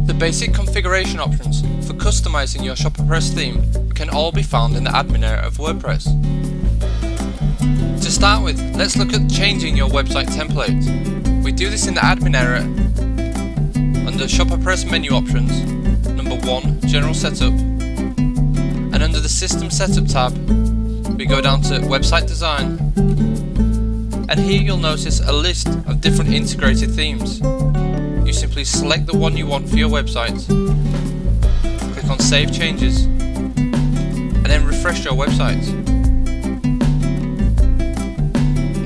The basic configuration options for customizing your ShopperPress theme can all be found in the admin area of WordPress. To start with, let's look at changing your website template. We do this in the admin area under ShopperPress menu options, number 1, General Setup, and under the System Setup tab, we go down to Website Design, and here you'll notice a list of different integrated themes. You simply select the one you want for your website, click on Save Changes, and then refresh your website.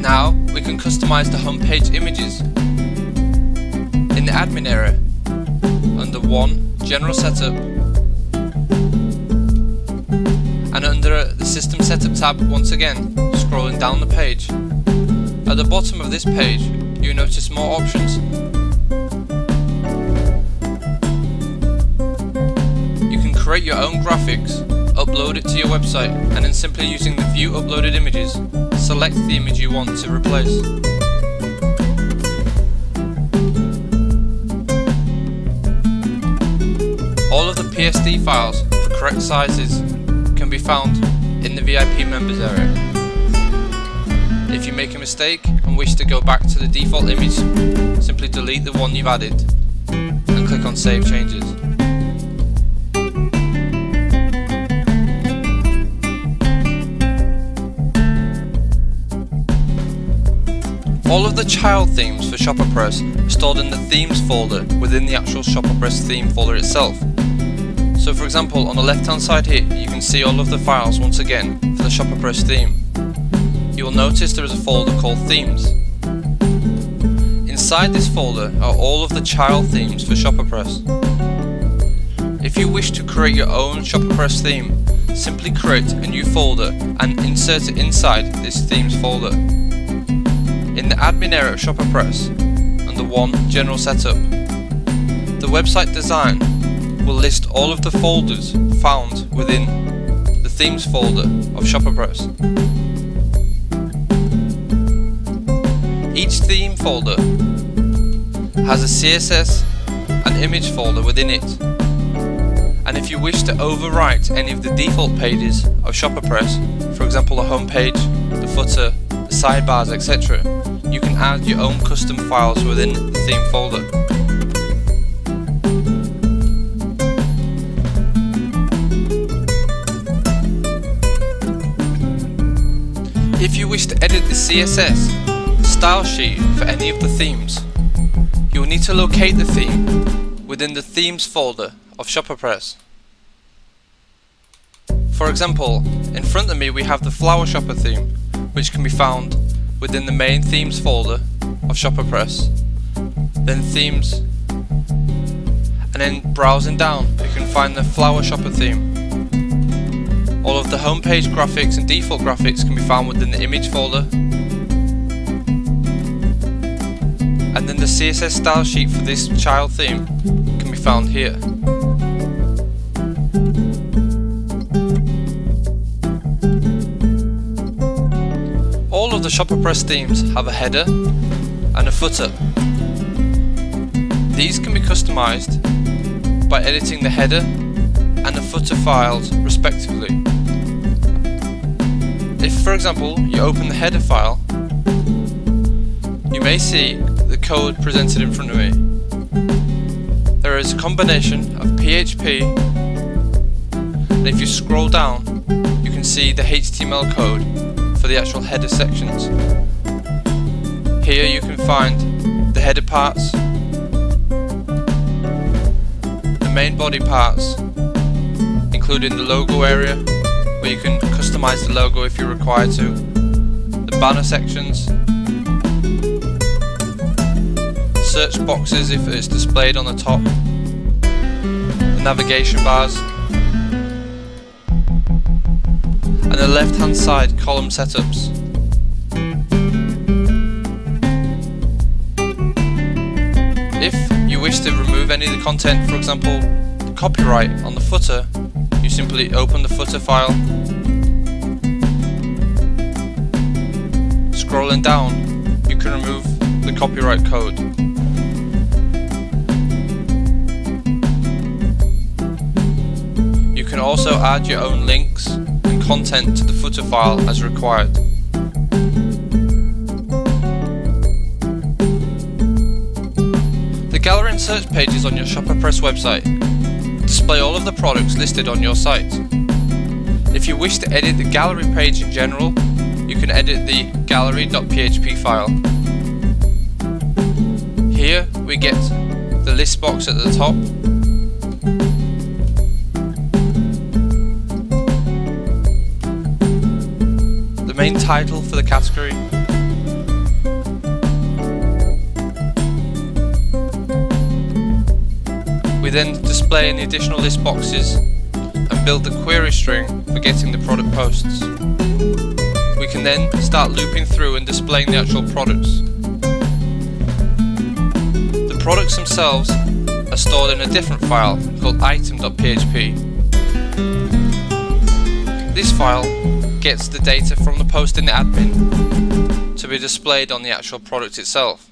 Now we can customize the homepage images. In the admin area, under 1, General Setup, and under the System Setup tab once again, scrolling down the page. At the bottom of this page, you notice more options. Create your own graphics, upload it to your website, and then simply using the View Uploaded Images, select the image you want to replace. All of the PSD files for correct sizes can be found in the VIP members area. If you make a mistake and wish to go back to the default image, simply delete the one you've added and click on Save Changes. All of the child themes for ShopperPress are stored in the Themes folder within the actual ShopperPress theme folder itself. So for example, on the left hand side here, you can see all of the files once again for the ShopperPress theme. You will notice there is a folder called Themes. Inside this folder are all of the child themes for ShopperPress. If you wish to create your own ShopperPress theme, simply create a new folder and insert it inside this Themes folder. In the admin area of ShopperPress, under 1, General Setup, the website design will list all of the folders found within the Themes folder of ShopperPress. Each theme folder has a CSS and image folder within it, and if you wish to overwrite any of the default pages of ShopperPress, for example the home page, the footer, the sidebars, etc., you can add your own custom files within the theme folder. If you wish to edit the CSS style sheet for any of the themes, you will need to locate the theme within the Themes folder of ShopperPress. For example, in front of me we have the Flower Shopper theme, which can be found within the main Themes folder of ShopperPress, then Themes, and then browsing down you can find the Flower Shopper theme. All of the homepage graphics and default graphics can be found within the Image folder, and then the CSS style sheet for this child theme can be found here. All of the ShopperPress themes have a header and a footer. These can be customized by editing the header and the footer files respectively. If, for example, you open the header file, you may see the code presented in front of me. There is a combination of PHP, and if you scroll down, you can see the HTML code for the actual header sections. Here you can find the header parts, the main body parts, including the logo area, where you can customize the logo if you're required to, the banner sections, search boxes if it's displayed on the top, the navigation bars, and the left hand side column setups. If you wish to remove any of the content, for example the copyright on the footer, you simply open the footer file, scrolling down you can remove the copyright code. You can also add your own links and content to the footer file as required. The gallery and search pages on your ShopperPress website display all of the products listed on your site. If you wish to edit the gallery page in general, you can edit the gallery.php file. Here we get the list box at the top, the main title for the category, we then display any additional list boxes and build the query string for getting the product posts. We can then start looping through and displaying the actual products. The products themselves are stored in a different file called item.php. This file gets the data from the post in the admin to be displayed on the actual product itself.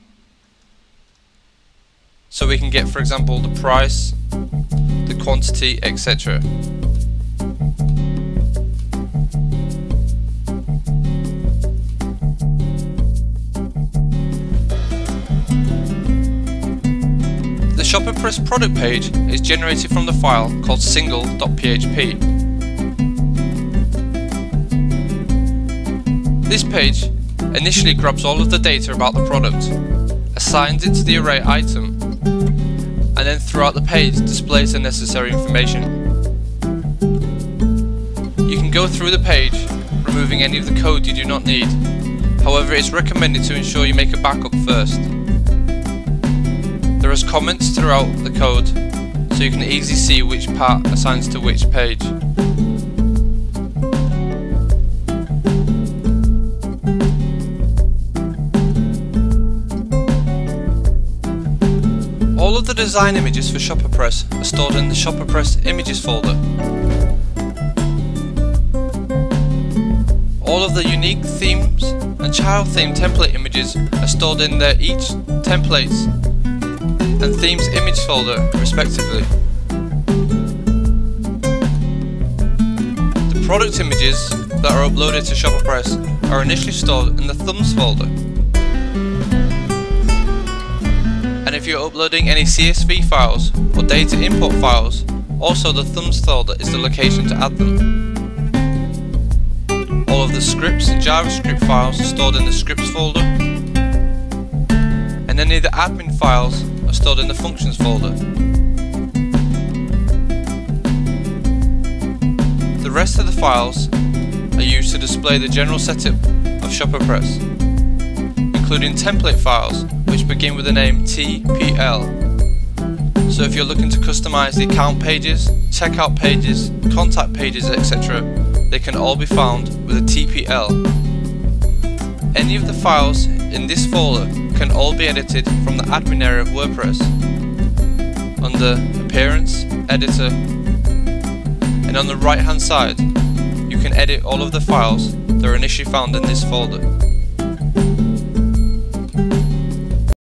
So we can get, for example, the price, the quantity, etc. The ShopperPress product page is generated from the file called single.php. This page initially grabs all of the data about the product, assigns it to the array item, and then throughout the page displays the necessary information. You can go through the page, removing any of the code you do not need. However, it is recommended to ensure you make a backup first. There is comments throughout the code, so you can easily see which part assigns to which page. All of the design images for ShopperPress are stored in the ShopperPress images folder. All of the unique themes and child theme template images are stored in their each templates and themes image folder respectively. The product images that are uploaded to ShopperPress are initially stored in the thumbs folder. And if you're uploading any CSV files or data import files, also the thumbs folder is the location to add them. All of the scripts and JavaScript files are stored in the scripts folder, and any of the admin files are stored in the functions folder. The rest of the files are used to display the general setup of ShopperPress, including template files which begin with the name TPL. So if you're looking to customize the account pages, checkout pages, contact pages, etc., they can all be found with a TPL. Any of the files in this folder can all be edited from the admin area of WordPress under Appearance, Editor, and on the right hand side you can edit all of the files that are initially found in this folder.